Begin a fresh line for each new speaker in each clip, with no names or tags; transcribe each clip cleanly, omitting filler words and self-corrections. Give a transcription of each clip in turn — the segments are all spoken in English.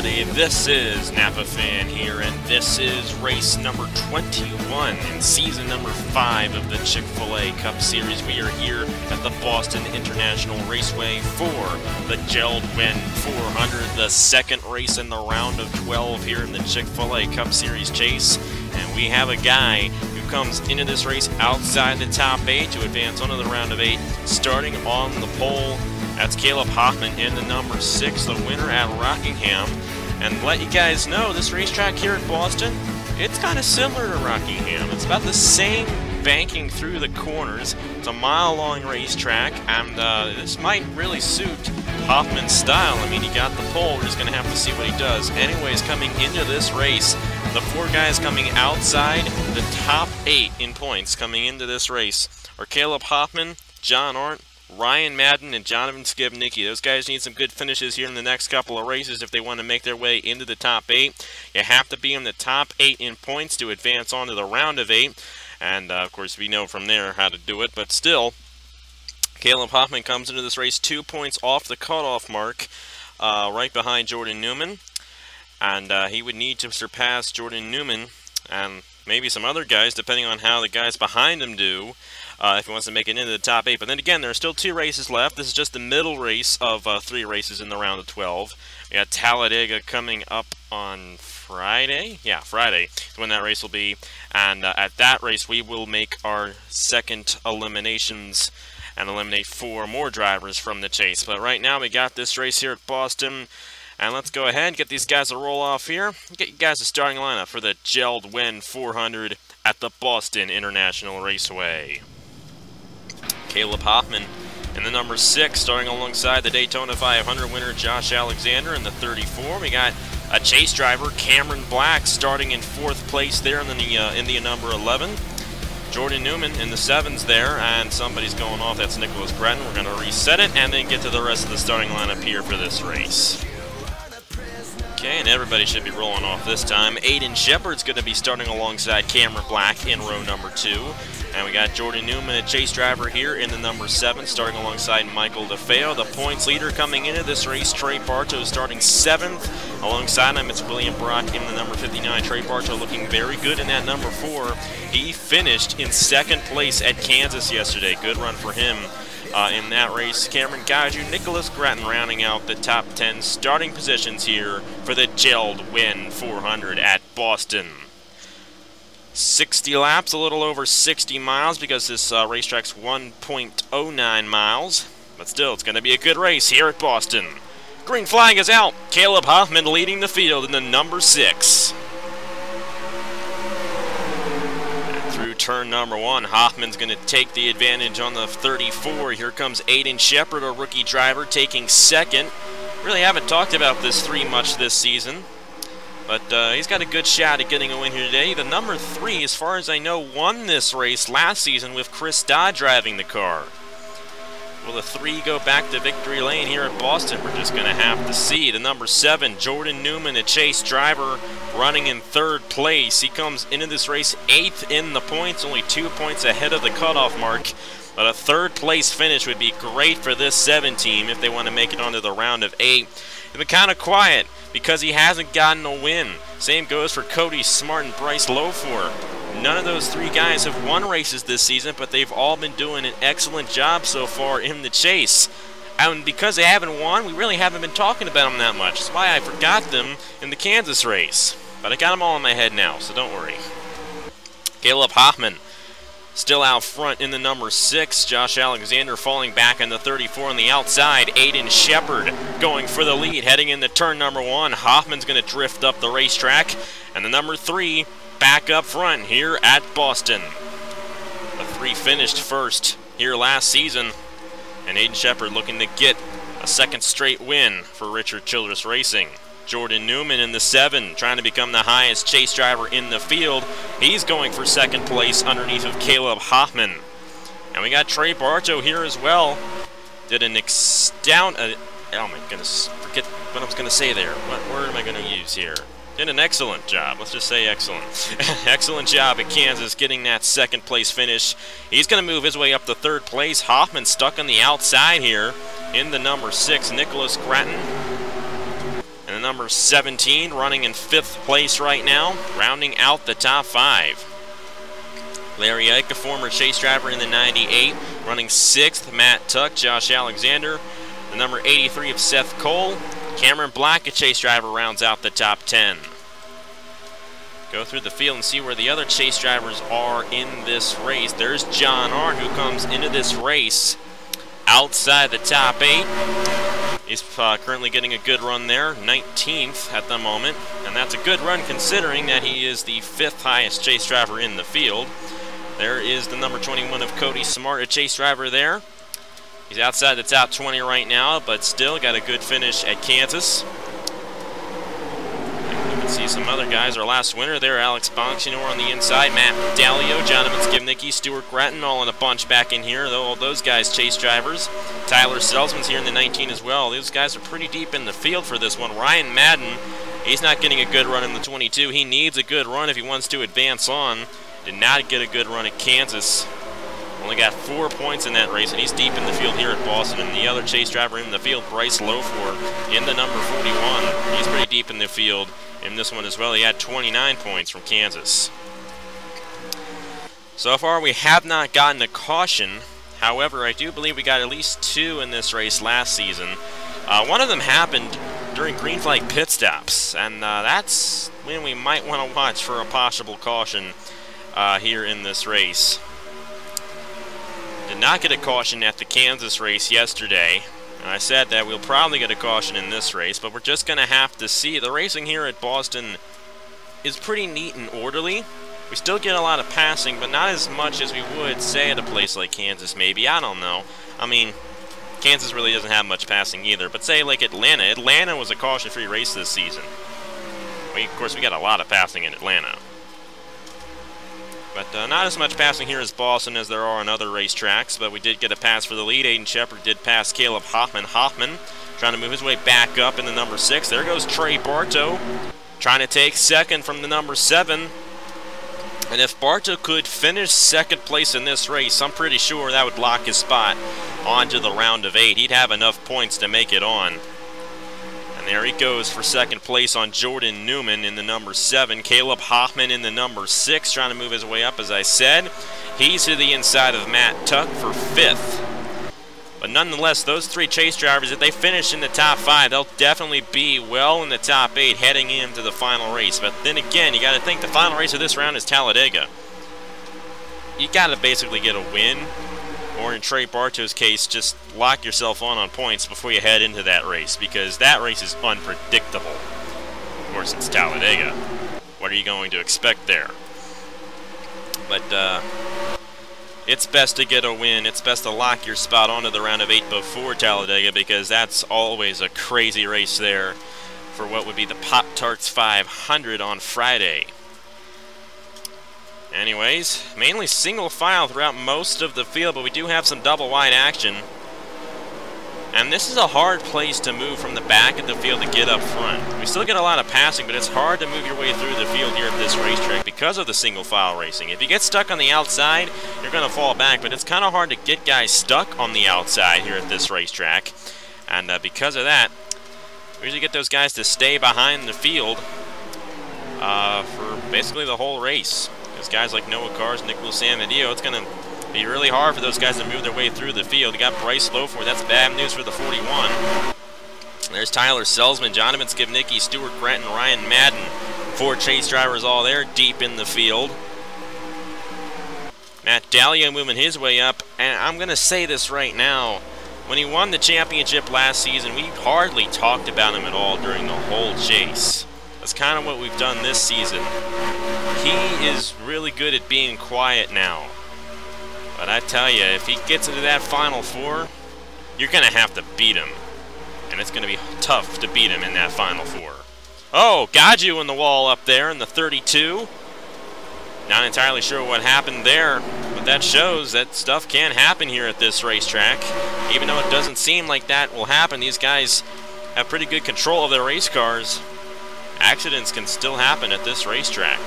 everybody, this is Napa Fan here, and this is race number 21 in season number 5 of the Chick-fil-A Cup Series. We are here at the Boston International Raceway for the Jeld-Wen 400, the second race in the round of 12 here in the Chick-fil-A Cup Series chase. And we have a guy who comes into this race outside the top 8 to advance onto the round of 8, starting on the pole. That's Caleb Hoffman in the number 6, the winner at Rockingham. And let you guys know, this racetrack here at Boston, it's kind of similar to Rockingham. It's about the same banking through the corners. It's a mile-long racetrack, and this might really suit Hoffman's style. I mean, he got the pole. We're just going to have to see what he does. Anyways, coming into this race, the 4 guys coming outside the top 8 in points coming into this race are Caleb Hoffman, John Arndt, Ryan Madden, and Jonathan Skibnicki. Those guys need some good finishes here in the next couple of races if they want to make their way into the top 8. You have to be in the top 8 in points to advance onto the round of 8. And, of course, we know from there how to do it. But still, Caleb Hoffman comes into this race 2 points off the cutoff mark, right behind Jordan Newman. And he would need to surpass Jordan Newman and maybe some other guys, depending on how the guys behind him do, if he wants to make it into the top 8. But then again, there are still 2 races left. This is just the middle race of 3 races in the round of 12. We got Talladega coming up on Friday. Yeah, Friday is when that race will be. And at that race, we will make our second eliminations and eliminate 4 more drivers from the chase. But right now, we got this race here at Boston. And let's go ahead and get these guys to roll off here. Get you guys a starting lineup for the Jeld-Wen 400 at the Boston International Raceway. Caleb Hoffman in the number 6, starting alongside the Daytona 500 winner Josh Alexander in the 34. We got a chase driver, Cameron Black, starting in 4th place there in the number 11. Jordan Newman in the 7s there, and somebody's going off. That's Nicholas Breton. We're going to reset it and then get to the rest of the starting lineup here for this race. Okay, and everybody should be rolling off this time. Aiden Shepard's going to be starting alongside Cameron Black in row number 2. And we got Jordan Newman, a chase driver here in the number 7, starting alongside Michael DeFeo. The points leader coming into this race, Trey Bartow, starting 7th. Alongside him, it's William Brock in the number 59. Trey Bartow looking very good in that number 4. He finished in 2nd place at Kansas yesterday. Good run for him. In that race, Cameron Gaju, Nicholas Gratton rounding out the top 10 starting positions here for the Jeld-Wen 400 at Boston. 60 laps, a little over 60 miles because this racetrack's 1.09 miles. But still, it's going to be a good race here at Boston. Green flag is out. Caleb Hoffman leading the field in the number 6. Turn number 1, Hoffman's going to take the advantage on the 34. Here comes Aiden Shepard, a rookie driver, taking 2nd. Really haven't talked about this 3 much this season, but he's got a good shot at getting a win here today. The number 3, as far as I know, won this race last season with Chris Dodd driving the car. Will the 3 go back to victory lane here at Boston? We're just going to have to see. The number 7, Jordan Newman, a chase driver, running in 3rd place. He comes into this race 8th in the points, only 2 points ahead of the cutoff mark. But a 3rd place finish would be great for this 7 team if they want to make it onto the round of 8. They've been kind of quiet because he hasn't gotten a win. Same goes for Cody Smart and Bryce Lofor. None of those 3 guys have won races this season, but they've all been doing an excellent job so far in the chase. And because they haven't won, we really haven't been talking about them that much. That's why I forgot them in the Kansas race. But I got them all in my head now, so don't worry. Caleb Hoffman still out front in the number 6. Josh Alexander falling back in the 34 on the outside. Aiden Shepard going for the lead, heading into turn number 1. Hoffman's going to drift up the racetrack. And the number 3 back up front here at Boston. The 3 finished 1st here last season. And Aiden Shepard looking to get a 2nd straight win for Richard Childress Racing. Jordan Newman in the 7, trying to become the highest chase driver in the field. He's going for 2nd place underneath of Caleb Hoffman. And we got Trey Bartow here as well. Did an oh my goodness, forget what I was going to say there. What word am I going to use here? Did an excellent job. Let's just say excellent. Excellent job at Kansas getting that 2nd place finish. He's going to move his way up to 3rd place. Hoffman stuck on the outside here in the number 6, Nicholas Gratton. And the number 17, running in 5th place right now, rounding out the top 5. Larry Ike, a former chase driver in the 98, running 6th. Matt Tuck, Josh Alexander, the number 83 of Seth Cole. Cameron Black, a chase driver, rounds out the top 10. Go through the field and see where the other chase drivers are in this race. There's John Arndt, who comes into this race outside the top 8. He's currently getting a good run there, 19th at the moment. And that's a good run considering that he is the 5th highest chase driver in the field. There is the number 21 of Cody Smart, a chase driver there. He's outside the top 20 right now, but still got a good finish at Kansas. You can see some other guys. Our last winner there, Alex Bonsignor on the inside, Matt Dalio, Jonathan Skibnicki, Stuart Gratton, all in a bunch back in here. All those guys chase drivers. Tyler Selsman's here in the 19 as well. Those guys are pretty deep in the field for this one. Ryan Madden, he's not getting a good run in the 22. He needs a good run if he wants to advance on. Did not get a good run at Kansas. Only got 4 points in that race, and he's deep in the field here at Boston. And the other chase driver in the field, Bryce Lofor, in the number 41. He's pretty deep in the field in this one as well. He had 29 points from Kansas. So far, we have not gotten a caution. However, I do believe we got at least 2 in this race last season. One of them happened during green flag pit stops, and that's when we might want to watch for a possible caution here in this race. Did not get a caution at the Kansas race yesterday. And I said that we'll probably get a caution in this race, but we're just going to have to see. The racing here at Boston is pretty neat and orderly. We still get a lot of passing, but not as much as we would, say, at a place like Kansas, maybe. I don't know. I mean, Kansas really doesn't have much passing either. But say, like Atlanta. Atlanta was a caution-free race this season. Of course, we got a lot of passing in Atlanta. But not as much passing here as Boston as there are on other racetracks. But we did get a pass for the lead. Aiden Shepard did pass Caleb Hoffman. Hoffman trying to move his way back up in the number 6. There goes Trey Bartow trying to take second from the number 7. And if Bartow could finish second place in this race, I'm pretty sure that would lock his spot onto the round of 8. He'd have enough points to make it on. And there he goes for second place on Jordan Newman in the number 7. Caleb Hoffman in the number 6, trying to move his way up, as I said. He's to the inside of Matt Tuck for 5th. But nonetheless, those 3 chase drivers, if they finish in the top 5, they'll definitely be well in the top 8 heading into the final race. But then again, you got to think the final race of this round is Talladega. You got to basically get a win. Or in Trey Bartow's case, just lock yourself on points before you head into that race, because that race is unpredictable. Of course, it's Talladega. What are you going to expect there? But it's best to get a win. It's best to lock your spot onto the round of 8 before Talladega, because that's always a crazy race there for what would be the Pop-Tarts 500 on Friday. Anyways, mainly single file throughout most of the field, but we do have some double wide action. And this is a hard place to move from the back of the field to get up front. We still get a lot of passing, but it's hard to move your way through the field here at this racetrack because of the single file racing. If you get stuck on the outside, you're going to fall back, but it's kind of hard to get guys stuck on the outside here at this racetrack. And because of that, we usually get those guys to stay behind the field for basically the whole race. Because guys like Noah Cars, Nicholas Samadillo, it's going to be really hard for those guys to move their way through the field. You got Bryce Lofor, that's bad news for the 41. There's Tyler Selsman, Jonathan Skibnicki, Stuart Grant, and Ryan Madden. 4 chase drivers all there, deep in the field. Matt Dalio moving his way up, and I'm going to say this right now. When he won the championship last season, we hardly talked about him at all during the whole chase. That's kind of what we've done this season. He is really good at being quiet now. But I tell you, if he gets into that Final 4, you're going to have to beat him. And it's going to be tough to beat him in that Final 4. Oh, got you in the wall up there in the 32. Not entirely sure what happened there, but that shows that stuff can happen here at this racetrack. Even though it doesn't seem like that will happen, these guys have pretty good control of their race cars. Accidents can still happen at this racetrack.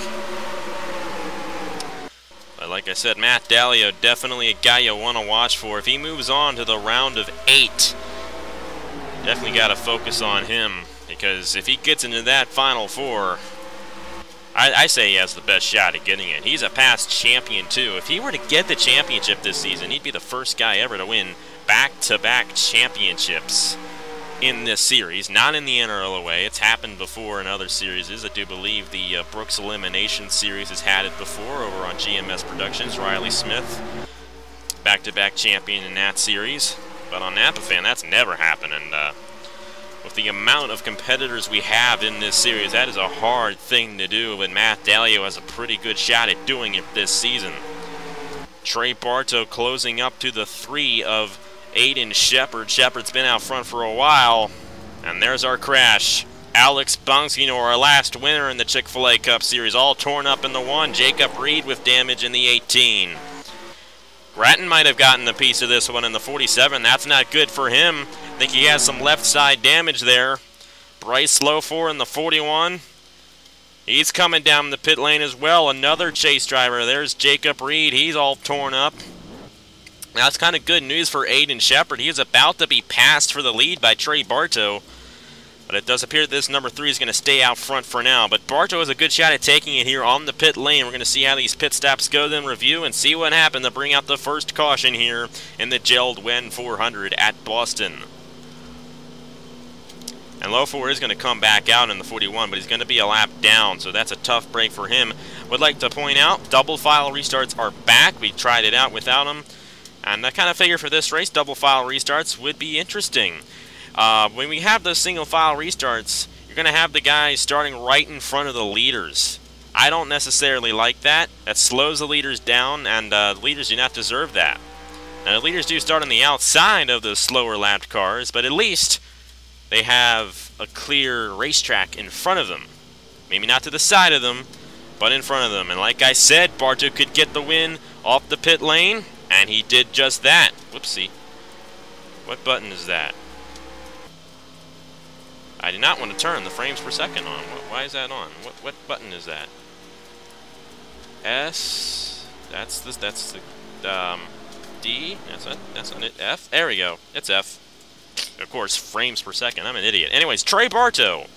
But like I said, Matt Dalio, definitely a guy you want to watch for. If he moves on to the round of 8, definitely got to focus on him. because if he gets into that Final Four, I say he has the best shot at getting it. He's a past champion, too. If he were to get the championship this season, he'd be the first guy ever to win back-to-back championships in this series. Not in the NRLOA. It's happened before in other series. I do believe the Brooks Elimination Series has had it before over on GMS Productions. Riley Smith, back-to-back champion in that series. But on NAPA-Fan, that's never happened. And with the amount of competitors we have in this series, that is a hard thing to do, but Matt Dalio has a pretty good shot at doing it this season. Trey Bartow closing up to the 3 of Aiden Shepard. Shepard's been out front for a while, and there's our crash. Alex Bongino, our last winner in the Chick-fil-A Cup Series, all torn up in the 1. Jacob Reed with damage in the 18. Grattan might have gotten a piece of this one in the 47. That's not good for him. I think he has some left side damage there. Bryce Lofor in the 41. He's coming down the pit lane as well. Another chase driver. There's Jacob Reed. He's all torn up. Now, it's kind of good news for Aiden Shepard. He is about to be passed for the lead by Trey Bartow. But it does appear that this number 3 is going to stay out front for now. But Bartow has a good shot at taking it here on the pit lane. We're going to see how these pit stops go, then review, and see what happened to bring out the first caution here in the Jeld-Wen 400 at Boston. And Lofor is going to come back out in the 41, but he's going to be a lap down, so that's a tough break for him. Would like to point out, double file restarts are back. We tried it out without them. And I kind of figure for this race, double file restarts would be interesting. When we have those single file restarts, you're going to have the guys starting right in front of the leaders. I don't necessarily like that. That slows the leaders down, and the leaders do not deserve that. Now, the leaders do start on the outside of the slower lapped cars, but at least they have a clear racetrack in front of them. Maybe not to the side of them, but in front of them. And like I said, Bartow could get the win off the pit lane, and he did just that. Whoopsie. What button is that? I did not want to turn the frames per second on. Why is that on? What button is that? S. That's the D. That's on it. F. There we go. It's F. Of course, frames per second. I'm an idiot. Anyways, Trey Bartow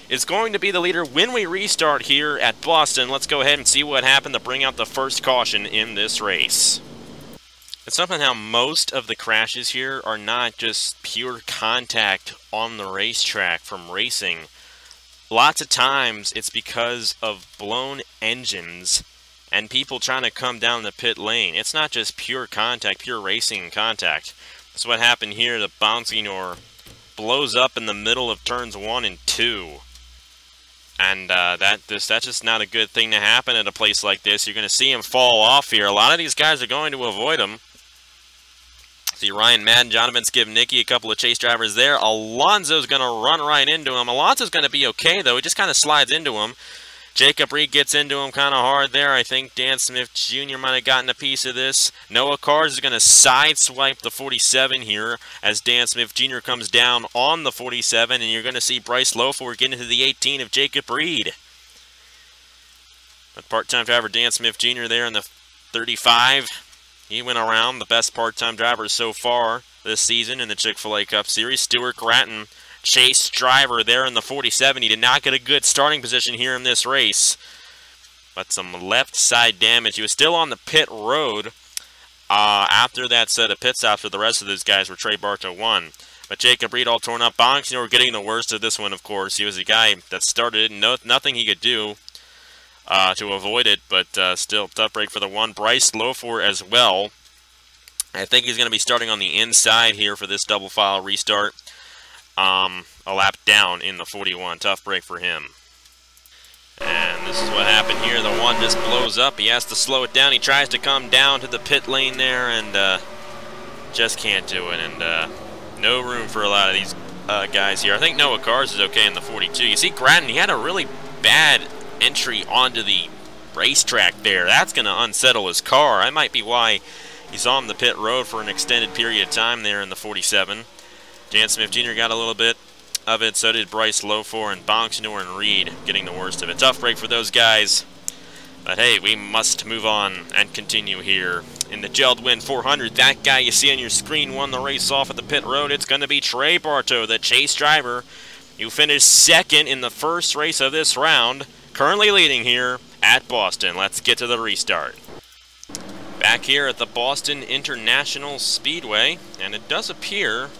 is going to be the leader when we restart here at Boston. Let's go ahead and see what happened to bring out the first caution in this race. It's something how most of the crashes here are not just pure contact on the racetrack from racing. Lots of times it's because of blown engines and people trying to come down the pit lane. It's not just pure contact, pure racing contact. That's what happened here. The Bongino blows up in the middle of turns 1 and 2. And that's just not a good thing to happen at a place like this. You're going to see him fall off here. A lot of these guys are going to avoid him. See Ryan Madden, Jonathan's give Nicky a couple of chase drivers there. Alonso's going to run right into him. Alonso's going to be okay, though. He just kind of slides into him. Jacob Reed gets into him kind of hard there. I think Dan Smith Jr. might have gotten a piece of this. Noah Cars is going to sideswipe the 47 here as Dan Smith Jr. comes down on the 47, and you're going to see Bryce Lofor get into the 18 of Jacob Reed. But part-time driver Dan Smith Jr. there in the 35. He went around the best part-time drivers so far this season in the Chick-fil-A Cup Series. Stuart Grattan, chase driver there in the 47. He did not get a good starting position here in this race, but some left side damage. He was still on the pit road after that set of pit stops for the rest of those guys where Trey Bartow won. But Jacob Reed all torn up. Bonks, we're getting the worst of this one, of course. He was a guy that started it. Nothing he could do to avoid it, but still tough break for the 1. Bryce Lofor as well. I think he's going to be starting on the inside here for this double file restart. A lap down in the 41. Tough break for him. And this is what happened here. The 1 just blows up. He has to slow it down. He tries to come down to the pit lane there and just can't do it. And no room for a lot of these guys here. I think Noah Cars is okay in the 42. You see Grattan, he had a really bad entry onto the racetrack there. That's going to unsettle his car. That might be why he's on the pit road for an extended period of time there in the 47. Dan Smith Jr. got a little bit of it. So did Bryce Lofor, and Bongino and Reed getting the worst of it. Tough break for those guys. But hey, we must move on and continue here in the Jeld-Wen 400. That guy you see on your screen won the race off at the pit road. It's going to be Trey Bartow, the chase driver. You finished second in the first race of this round, currently leading here at Boston. Let's get to the restart. Back here at the Boston International Speedway, and it does appear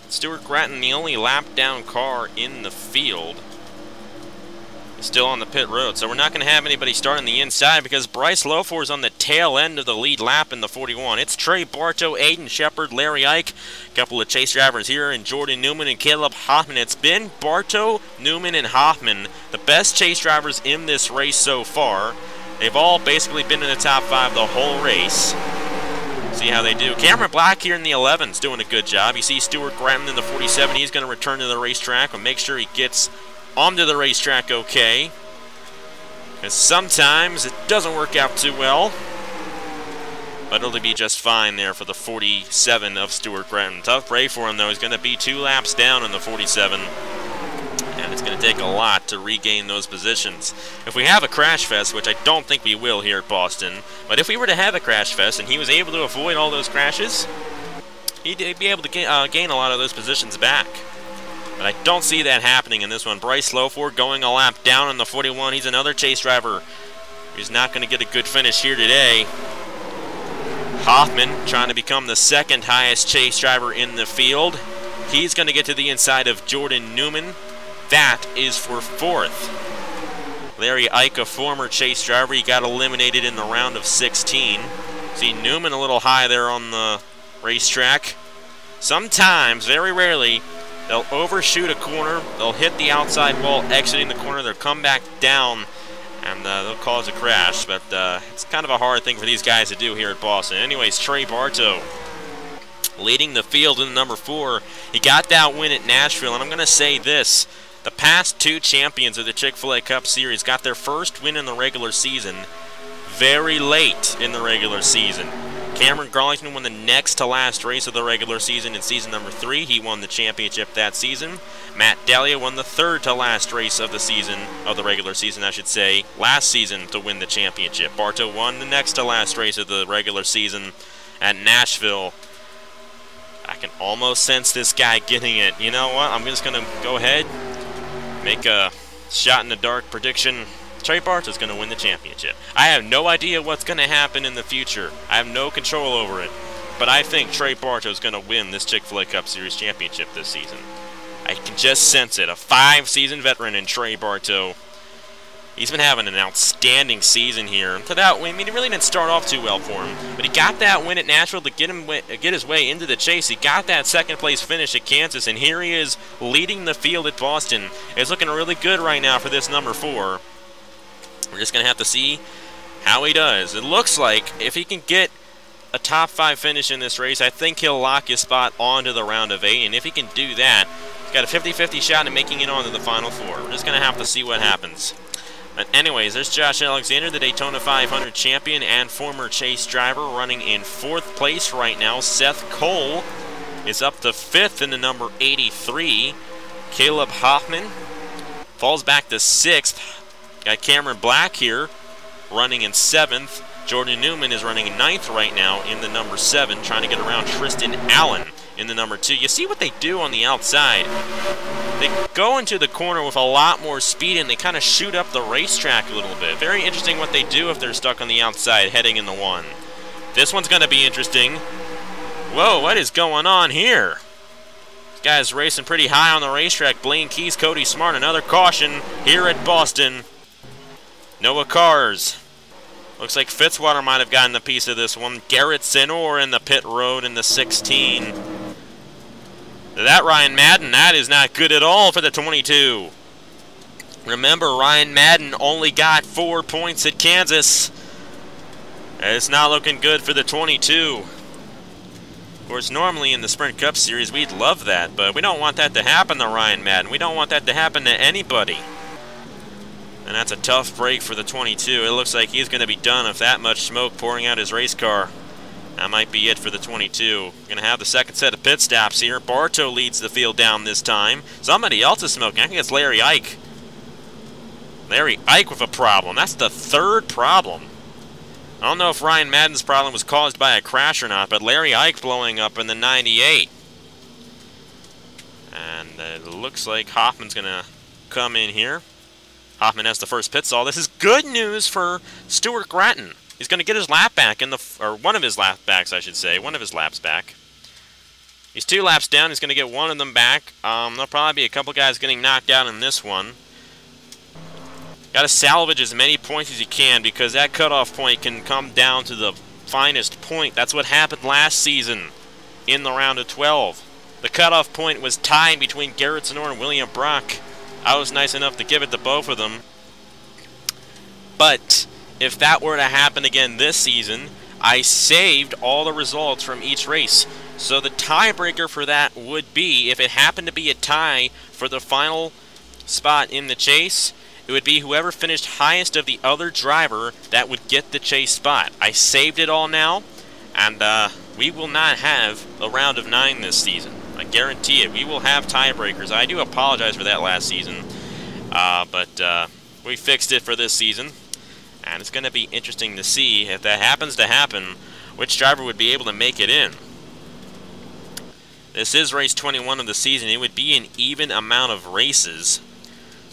Stuart Gratton, the only lap-down car in the field, is still on the pit road. So we're not going to have anybody start on the inside because Bryce Lofor's on the tail end of the lead lap in the 41. It's Trey Bartow, Aiden Shepard, Larry Ike, a couple of chase drivers here, and Jordan Newman and Caleb Hoffman. It's been Bartow, Newman, and Hoffman, the best chase drivers in this race so far. They've all basically been in the top 5 the whole race. See how they do. Cameron Black here in the 11's doing a good job. You see Stuart Gratton in the 47. He's going to return to the racetrack and make sure he gets onto the racetrack okay. Because sometimes it doesn't work out too well. But it'll be just fine there for the 47 of Stuart Gratton. Tough break for him, though. He's going to be 2 laps down in the 47. And it's going to take a lot to regain those positions. If we have a crash fest, which I don't think we will here at Boston, but if we were to have a crash fest and he was able to avoid all those crashes, he'd be able to gain a lot of those positions back. But I don't see that happening in this one. Bryce Lofor going a lap down in the 41. He's another chase driver. He's not going to get a good finish here today. Hoffman trying to become the 2nd highest chase driver in the field. He's going to get to the inside of Jordan Newman. That is for 4th. Larry Ike, a former chase driver, he got eliminated in the round of 16. See Newman a little high there on the racetrack. Sometimes, very rarely, they'll overshoot a corner, they'll hit the outside wall exiting the corner, they'll come back down, and they'll cause a crash. But it's kind of a hard thing for these guys to do here at Boston. Anyways, Trey Bartow leading the field in the number 4. He got that win at Nashville, and I'm going to say this. The past 2 champions of the Chick-fil-A Cup Series got their first win in the regular season very late in the regular season. Cameron Garlington won the next to last race of the regular season in season number 3. He won the championship that season. Matt Delia won the 3rd to last race of the season, of the regular season, I should say, last season to win the championship. Bartow won the next to last race of the regular season at Nashville. I can almost sense this guy getting it. You know what? I'm just going to go ahead, make a shot-in-the-dark prediction. Trey Bartow's going to win the championship. I have no idea what's going to happen in the future. I have no control over it. But I think Trey Bartow's going to win this Chick-fil-A Cup Series championship this season. I can just sense it. A 5-season veteran in Trey Bartow. He's been having an outstanding season here. To that win, I mean, he really didn't start off too well for him, but he got that win at Nashville to get his way into the chase. He got that 2nd place finish at Kansas, and here he is leading the field at Boston. It's looking really good right now for this number 4. We're just going to have to see how he does. It looks like if he can get a top 5 finish in this race, I think he'll lock his spot onto the round of 8, and if he can do that, he's got a 50-50 shot at making it onto the final 4. We're just going to have to see what happens. But anyways, there's Josh Alexander, the Daytona 500 champion and former chase driver, running in 4th place right now. Seth Cole is up to 5th in the number 83. Caleb Hoffman falls back to 6th. Got Cameron Black here running in 7th. Jordan Newman is running in 9th right now in the number 7, trying to get around Tristan Allen in the number 2. You see what they do on the outside. They go into the corner with a lot more speed, and they kind of shoot up the racetrack a little bit. Very interesting what they do if they're stuck on the outside heading in the 1. This one's going to be interesting. Whoa, what is going on here? This guy's racing pretty high on the racetrack. Blaine Keys, Cody Smart, another caution here at Boston. Noah Cars. Looks like Fitzwater might have gotten a piece of this one. Garrett Senor in the pit road in the 16. That Ryan Madden, that is not good at all for the 22. Remember, Ryan Madden only got 4 points at Kansas. It's not looking good for the 22. Of course, normally in the Sprint Cup Series, we'd love that, but we don't want that to happen to Ryan Madden. We don't want that to happen to anybody. And that's a tough break for the 22. It looks like he's going to be done with that much smoke pouring out his race car. That might be it for the 22. Going to have the 2nd set of pit stops here. Bartow leads the field down this time. Somebody else is smoking. I think it's Larry Ike. Larry Ike with a problem. That's the 3rd problem. I don't know if Ryan Madden's problem was caused by a crash or not, but Larry Ike blowing up in the 98. And It looks like Hoffman's going to come in here. Hoffman has the first pit stall. This is good news for Stuart Gratton. He's going to get his lap back or one of his lap backs, I should say. One of his laps back. He's 2 laps down. He's going to get one of them back. There'll probably be a couple guys getting knocked out in this one. Got to salvage as many points as you can because that cutoff point can come down to the finest point. That's what happened last season in the round of 12. The cutoff point was tied between Garrett Zenor and William Brock. I was nice enough to give it to both of them. But if that were to happen again this season, I saved all the results from each race. So the tiebreaker for that would be, if it happened to be a tie for the final spot in the chase, it would be whoever finished highest of the other driver that would get the chase spot. I saved it all now, and we will not have a round of 9 this season. I guarantee it. We will have tiebreakers. I do apologize for that last season, but we fixed it for this season, and it's going to be interesting to see if that happens to happen, which driver would be able to make it in. This is race 21 of the season. It would be an even amount of races.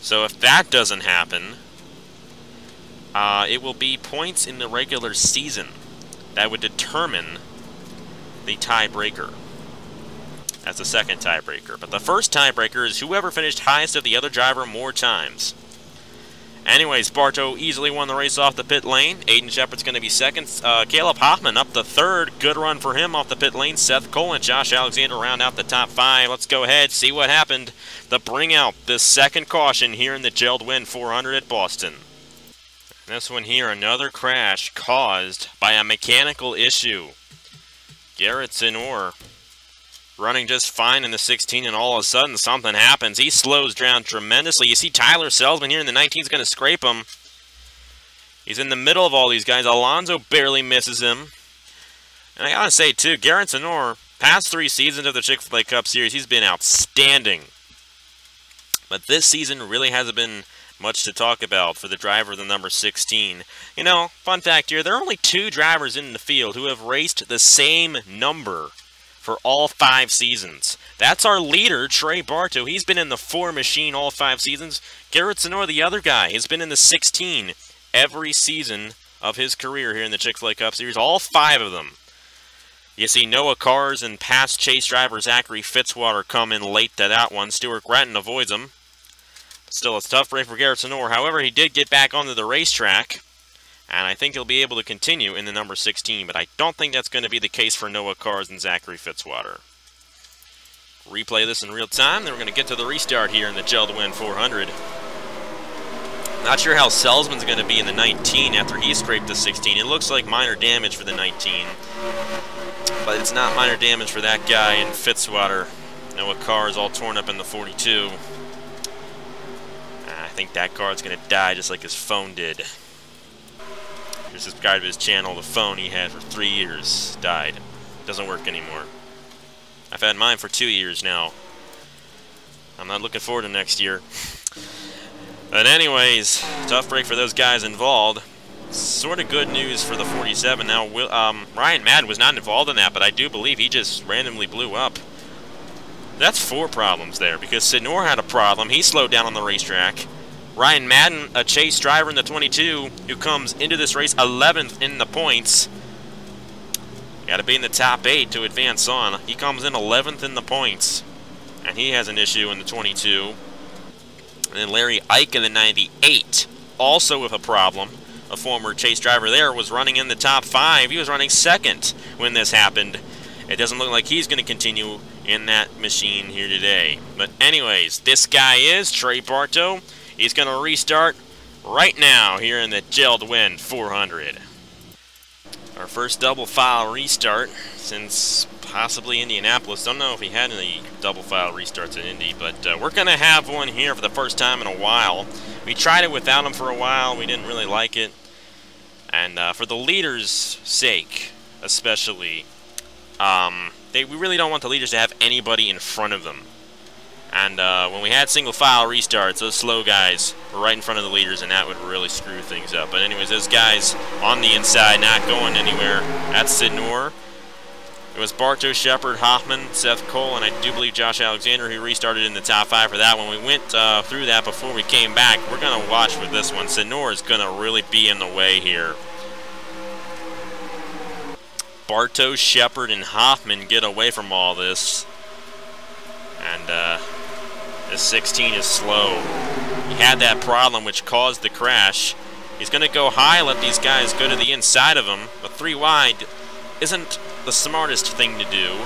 So if that doesn't happen, it will be points in the regular season that would determine the tiebreaker. That's the second tiebreaker. But the first tiebreaker is whoever finished highest of the other driver more times. Anyways, Bartow easily won the race off the pit lane. Aiden Shepard's going to be second. Caleb Hoffman up the third. Good run for him off the pit lane. Seth Cole and Josh Alexander round out the top 5. Let's go ahead, see what happened to bring out this second caution here in the Jeld-Wen 400 at Boston. This one here, another crash caused by a mechanical issue. Garrett Zenor running just fine in the 16, and all of a sudden something happens. He slows down tremendously. You see Tyler Selzman here in the 19 is going to scrape him. He's in the middle of all these guys. Alonso barely misses him. And I gotta say, too, Garrett Zenor, past 3 seasons of the Chick-fil-A Cup Series, he's been outstanding. But this season really hasn't been much to talk about for the driver of the number 16. You know, fun fact here, there are only 2 drivers in the field who have raced the same number for all 5 seasons. That's our leader, Trey Bartow. He's been in the 4 machine all 5 seasons. Garrett Zenor, the other guy, has been in the 16 every season of his career here in the Chick-fil-A Cup Series. All 5 of them. You see Noah Cars and past chase driver Zachary Fitzwater come in late to that one. Stuart Gratton avoids him. Still, it's a tough break for Garrett Zenor. However, he did get back onto the racetrack, and I think he'll be able to continue in the number 16, but I don't think that's going to be the case for Noah Cars and Zachary Fitzwater. Replay this in real time, then we're going to get to the restart here in the Jeld-Wen 400. Not sure how Selzman's going to be in the 19 after he scraped the 16. It looks like minor damage for the 19, but it's not minor damage for that guy in Fitzwater. Noah Cars all torn up in the 42. I think that card's going to die just like his phone did. If you're subscribed to his channel, the phone he had for 3 years died. Doesn't work anymore. I've had mine for 2 years now. I'm not looking forward to next year. But anyways, tough break for those guys involved. Sort of good news for the 47. Now, Ryan Madden was not involved in that, but I do believe he just randomly blew up. That's 4 problems there, because Zenor had a problem. He slowed down on the racetrack. Ryan Madden, a chase driver in the 22, who comes into this race 11th in the points. Got to be in the top 8 to advance on. He comes in 11th in the points, and he has an issue in the 22. And then Larry Ike in the 98, also with a problem. A former chase driver there was running in the top 5. He was running 2nd when this happened. It doesn't look like he's going to continue in that machine here today. But anyways, this guy is Trey Bartow. He's going to restart right now here in the Jeld-Wen 400. Our first double file restart since possibly Indianapolis. Don't know if he had any double file restarts in Indy, but we're going to have one here for the first time in a while. We tried it without him for a while. We didn't really like it. And for the leaders' sake, especially, we really don't want the leaders to have anybody in front of them. And when we had single file restarts, those slow guys were right in front of the leaders, and that would really screw things up. But anyways, those guys on the inside not going anywhere. That's Zenor, It was Bartow, Shepard, Hoffman, Seth Cole, and I do believe Josh Alexander who restarted in the top 5 for that one. We went through that before we came back. We're going to watch with this one. Senor is going to really be in the way here. Bartow, Shepard, and Hoffman get away from all this. And this 16 is slow. He had that problem which caused the crash. He's going to go high, let these guys go to the inside of him, but 3 wide isn't the smartest thing to do.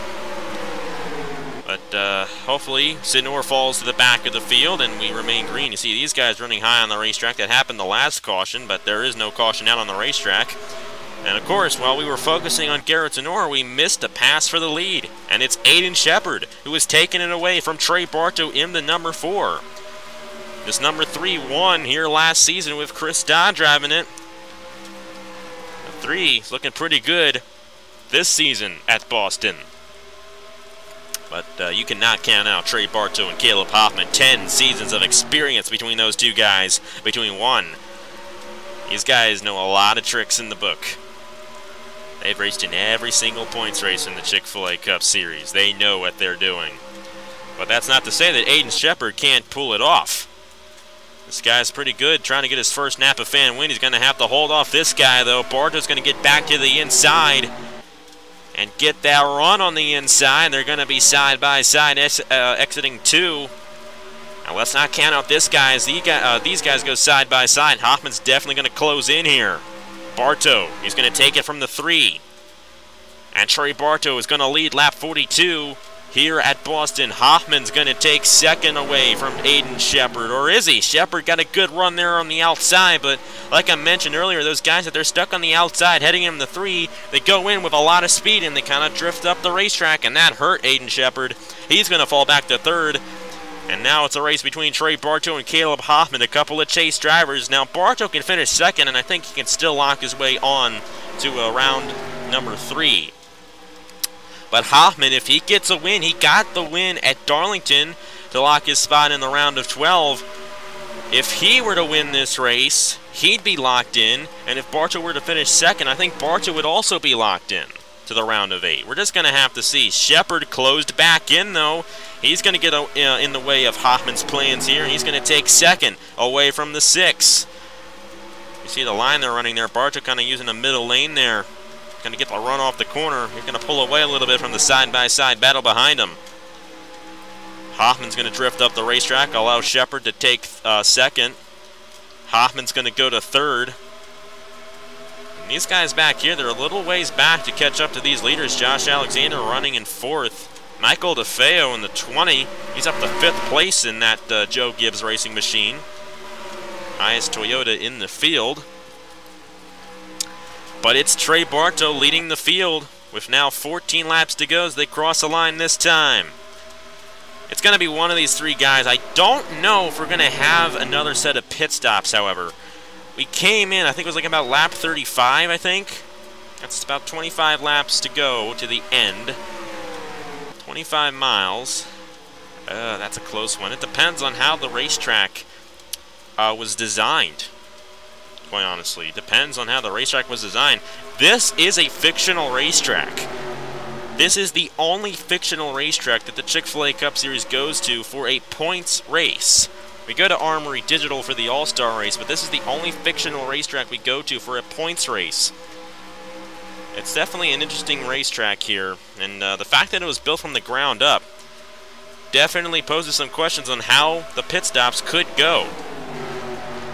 But hopefully Senor falls to the back of the field and we remain green. You see these guys running high on the racetrack. That happened the last caution, but there is no caution out on the racetrack. And of course, while we were focusing on Garrett Senor, we missed a pass for the lead. And it's Aiden Shepard who has taken it away from Trey Bartow in the number 4. This number 3 won here last season with Chris Dodd driving it. The 3 is looking pretty good this season at Boston. But you cannot count out Trey Bartow and Caleb Hoffman. 10 seasons of experience between those two guys, between one. These guys know a lot of tricks in the book. They've raced in every single points race in the Chick-fil-A Cup Series. They know what they're doing. But that's not to say that Aiden Shepard can't pull it off. This guy's pretty good, trying to get his first Napa fan win. He's going to have to hold off this guy, though. Bartow's going to get back to the inside and get that run on the inside. They're going to be side by side, exiting 2. Now let's not count out this guy as these guys go side by side. Hoffman's definitely going to close in here. Bartow, he's going to take it from the 3. And Trey Bartow is going to lead lap 42 here at Boston. Hoffman's going to take second away from Aiden Shepard. Or is he? Shepard got a good run there on the outside, but like I mentioned earlier, those guys that they're stuck on the outside heading in the 3, they go in with a lot of speed and they kind of drift up the racetrack, and that hurt Aiden Shepard. He's going to fall back to 3rd. And now it's a race between Trey Bartow and Caleb Hoffman, a couple of chase drivers. Now Bartow can finish 2nd, and I think he can still lock his way on to round number 3. But Hoffman, if he gets a win, he got the win at Darlington to lock his spot in the round of 12. If he were to win this race, he'd be locked in. And if Bartow were to finish 2nd, I think Bartow would also be locked in to the round of 8. We're just going to have to see. Shepard closed back in, though. He's going to get in the way of Hoffman's plans here. He's going to take 2nd away from the 6. You see the line they're running there. Bartow kind of using a middle lane there. Going to get the run off the corner. He's going to pull away a little bit from the side-by-side battle behind him. Hoffman's going to drift up the racetrack, allow Shepard to take 2nd. Hoffman's going to go to 3rd. And these guys back here, they're a little ways back to catch up to these leaders. Josh Alexander running in 4th. Michael DeFeo in the 20. He's up to 5th place in that Joe Gibbs racing machine. Highest Toyota in the field. But it's Trey Bartow leading the field with now 14 laps to go as they cross the line this time. It's going to be one of these 3 guys. I don't know if we're going to have another set of pit stops, however. We came in, I think it was like about lap 35, I think. That's about 25 laps to go to the end. 25 miles. That's a close one. It depends on how the racetrack was designed. Quite honestly, it depends on how the racetrack was designed. This is a fictional racetrack. This is the only fictional racetrack that the Chick-fil-A Cup Series goes to for a points race. We go to Armory Digital for the All-Star race, but this is the only fictional racetrack we go to for a points race. It's definitely an interesting racetrack here, and the fact that it was built from the ground up definitely poses some questions on how the pit stops could go.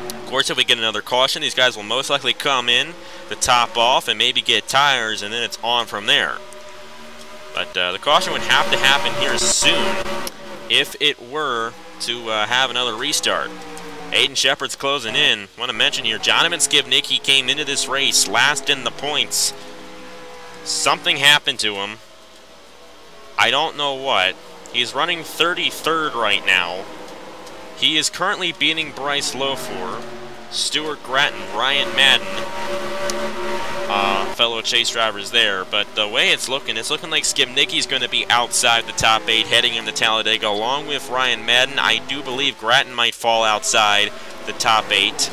Of course, if we get another caution, these guys will most likely come in to top off and maybe get tires, and then it's on from there. But the caution would have to happen here soon if it were to have another restart. Aiden Shepard's closing in. I want to mention here, Jonathan Skibnicki came into this race last in the points. Something happened to him. I don't know what. He's running 33rd right now. He is currently beating Bryce Lofor, Stuart Gratton, Ryan Madden, fellow chase drivers there. But the way it's looking like Skibnicki's going to be outside the top 8 heading into Talladega along with Ryan Madden. I do believe Gratton might fall outside the top 8.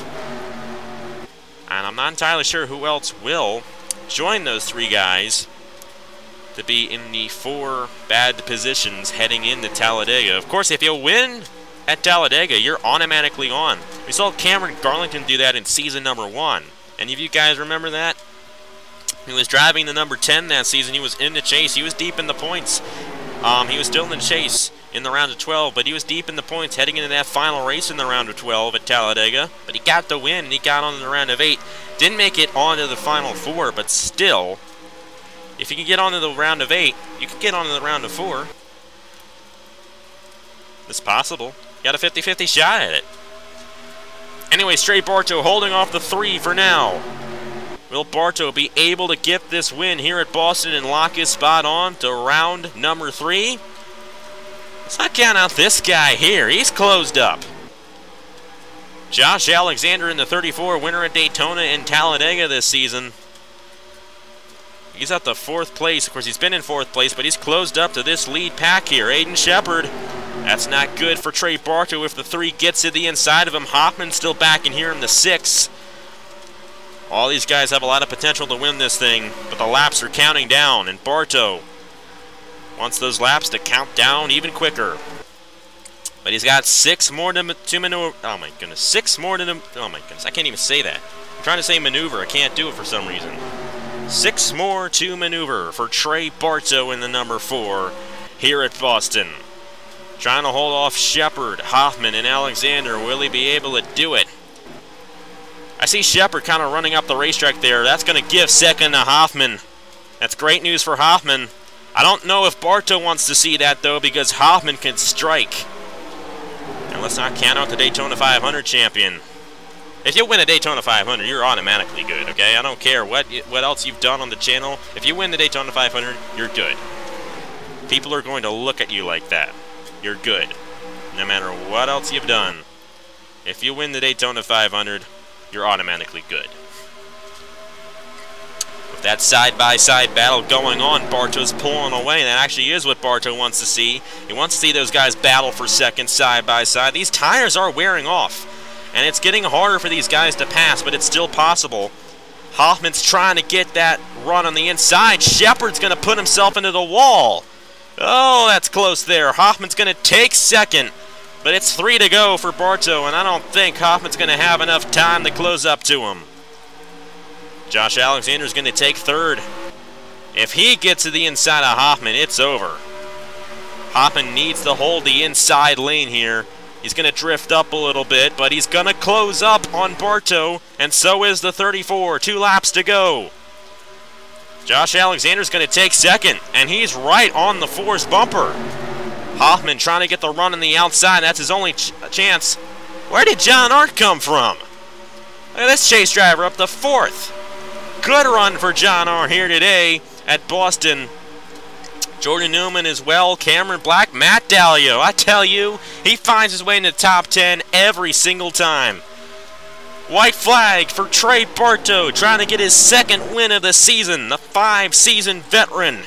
And I'm not entirely sure who else will join those 3 guys. to be in the 4 bad positions heading into Talladega. Of course, if you win at Talladega, you're automatically on. We saw Cameron Garlington do that in season number 1. Any of you guys remember that? He was driving the number 10 that season. He was in the chase. He was deep in the points. He was still in the chase in the round of 12, but he was deep in the points heading into that final race in the round of 12 at Talladega. But he got the win, and he got on to the round of 8. Didn't make it onto the final 4, but still, if you can get onto the round of 8, you can get onto the round of 4. It's possible. You got a 50-50 shot at it. Anyway, Trey Bartow holding off the 3 for now. Will Bartow be able to get this win here at Boston and lock his spot on to round number 3? Let's not count out this guy here. He's closed up. Josh Alexander in the 34, winner at Daytona and Talladega this season. He's at the 4th place. Of course, he's been in 4th place, but he's closed up to this lead pack here. Aiden Shepard. That's not good for Trey Bartow if the 3 gets to the inside of him. Hoffman still back in here in the 6. All these guys have a lot of potential to win this thing, but the laps are counting down, and Bartow wants those laps to count down even quicker. But he's got 6 more to maneuver. Oh my goodness, 6 more to. Oh my goodness, I can't even say that. I'm trying to say maneuver. I can't do it for some reason. 6 more to maneuver for Trey Bartow in the number 4 here at Boston. Trying to hold off Shepard, Hoffman, and Alexander. Will he be able to do it? I see Shepard kind of running up the racetrack there. That's going to give second to Hoffman. That's great news for Hoffman. I don't know if Bartow wants to see that, though, because Hoffman can strike. And let's not count out the Daytona 500 champion. If you win a Daytona 500, you're automatically good, okay? I don't care what else you've done on the channel. If you win the Daytona 500, you're good. People are going to look at you like that. You're good, no matter what else you've done. If you win the Daytona 500, you're automatically good. With that side-by-side battle going on, Bartow's pulling away. That actually is what Bartow wants to see. He wants to see those guys battle for second side-by-side. These tires are wearing off, and it's getting harder for these guys to pass, but it's still possible. Hoffman's trying to get that run on the inside. Shepard's going to put himself into the wall. Oh, that's close there. Hoffman's going to take second, but it's 3 to go for Bartow, and I don't think Hoffman's going to have enough time to close up to him. Josh Alexander's going to take third. If he gets to the inside of Hoffman, it's over. Hoffman needs to hold the inside lane here. He's going to drift up a little bit, but he's going to close up on Bartow, and so is the 34. 2 laps to go. Josh Alexander's going to take second, and he's right on the 4's bumper. Hoffman trying to get the run on the outside. That's his only chance. Where did John Art come from? Look at this chase driver up the 4th. Good run for John Art here today at Boston. Jordan Newman as well, Cameron Black, Matt Dalio. I tell you, he finds his way into the top 10 every single time. White flag for Trey Bartow, trying to get his 2nd win of the season. The 5-season veteran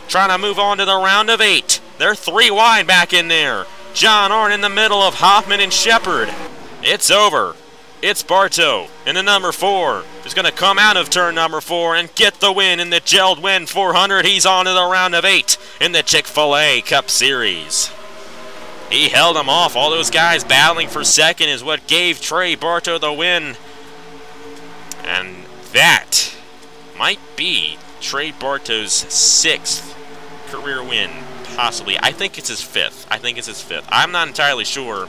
trying to move on to the round of 8. They're 3 wide back in there. John Art in the middle of Hoffman and Shepard. It's over. It's Bartow in the number 4. Who's going to come out of turn number 4 and get the win in the Jeld-Wen 400. He's on to the round of 8 in the Chick-fil-A Cup Series. He held him off. All those guys battling for second is what gave Trey Bartow the win. And that might be Trey Bartow's 6th career win, possibly. I think it's his 5th. I'm not entirely sure.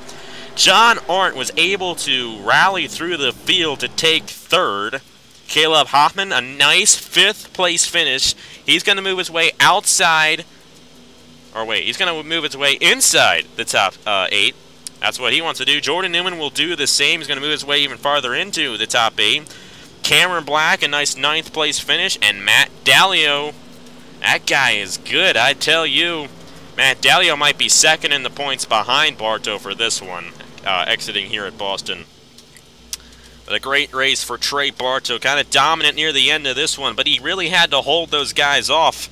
John Art was able to rally through the field to take 3rd. Caleb Hoffman, a nice 5th place finish. He's going to move his way outside. Or wait, he's going to move his way inside the top 8. That's what he wants to do. Jordan Newman will do the same. He's going to move his way even farther into the top 8. Cameron Black, a nice 9th place finish. And Matt Dalio, that guy is good, I tell you. Matt Dalio might be 2nd in the points behind Bartow for this one, exiting here at Boston. But a great race for Trey Bartow. Kind of dominant near the end of this one, but he really had to hold those guys off.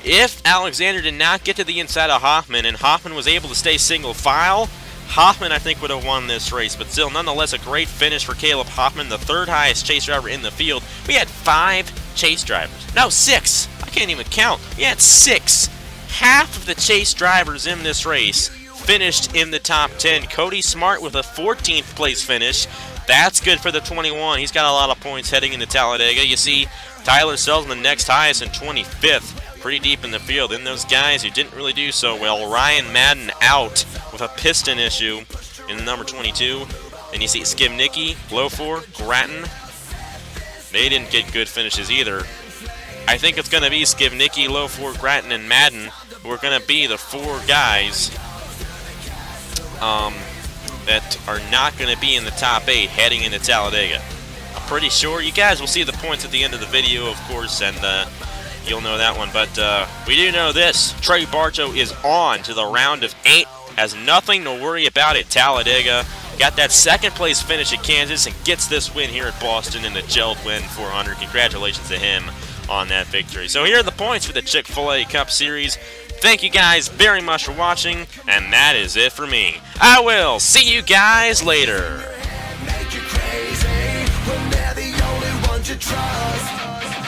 If Alexander did not get to the inside of Hoffman and Hoffman was able to stay single file, Hoffman, I think, would have won this race. But still, nonetheless, a great finish for Caleb Hoffman, the 3rd highest chase driver in the field. We had 5 chase drivers. No, 6. I can't even count. Yeah, it's 6. Half of the chase drivers in this race finished in the top 10. Cody Smart with a 14th place finish. That's good for the 21. He's got a lot of points heading into Talladega. You see Tyler Sells the next highest in 25th. Pretty deep in the field. Then those guys who didn't really do so well. Ryan Madden out with a piston issue in the number 22. And you see Skibnicki, Lofor, Grattan. They didn't get good finishes either. I think it's going to be Skibnicki, Lofor, Grattan, and Madden who are going to be the 4 guys that are not going to be in the top 8 heading into Talladega. I'm pretty sure. You guys will see the points at the end of the video, of course, and you'll know that one. But we do know this. Trey Bartow is on to the round of 8. Has nothing to worry about at Talladega. Got that 2nd place finish at Kansas and gets this win here at Boston in the Jeld-Wen 400. Congratulations to him on that victory. So here are the points for the Chick-fil-A Cup Series. Thank you guys very much for watching, and that is it for me. I will see you guys later.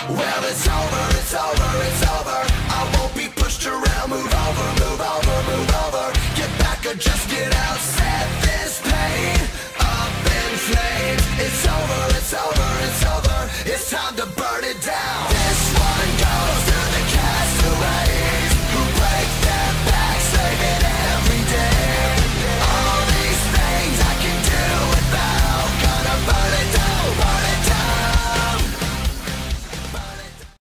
Well, it's over, it's over, it's over. I won't be pushed around. Move over, move over, move over. Get back or just get out. Set